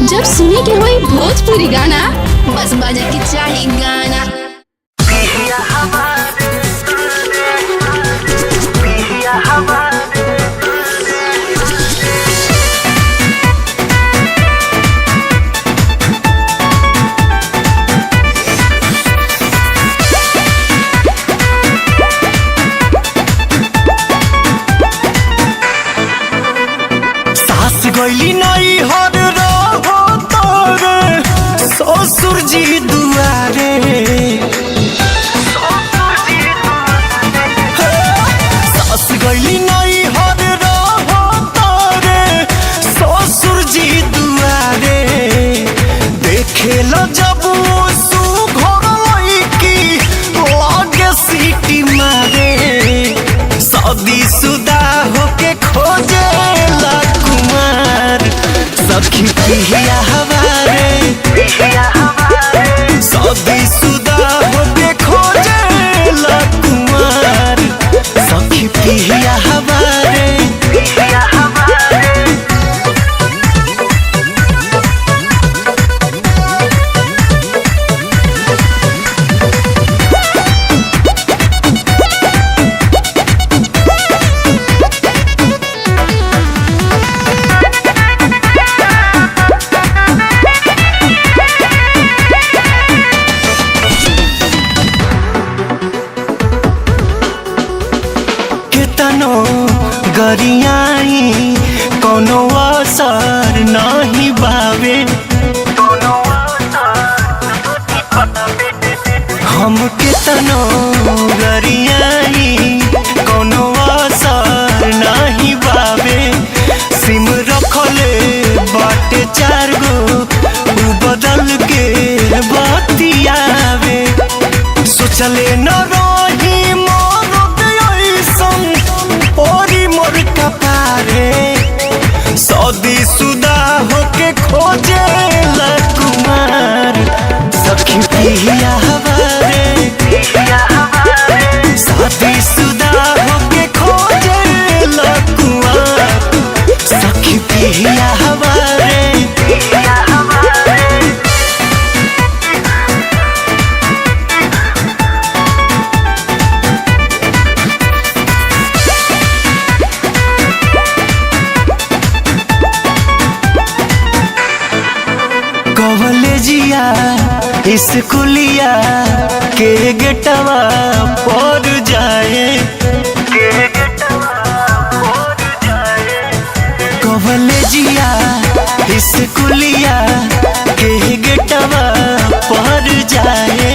जब सुने के होई भोजपुरी गाना बस बजे के चाही गाना। सास गईली नहीं हर रहो तोरे ससुर जी दुआरे। सास गईली नहीं हर रहो तोरे ससुर जी दुआरे। देखे लो जब सुघर लईकी लागे सीटी मारे। शादी शुदा होके खोजे सखी पिया हमारे शादी शुदा होके खोजे ला कुमार। सखी पिया हमारे गरियाई कोनो असर नहीं बावे। हम कितनो गरियाई कोनो असर नहीं बावे। सिम रखले बाटे 4 गो उ बदल के बतियावे। सोचले न रही शादी शुदा होके खोजे ला कुमार। सखी पिया हमारे शादी शुदा होके खोजे ला कुमार। सखी पिया हमारे कॉलेजिया स्कूलिया के गेटवा पर जाए। कॉलेजिया स्कूलिया के गेटवा पर जाए।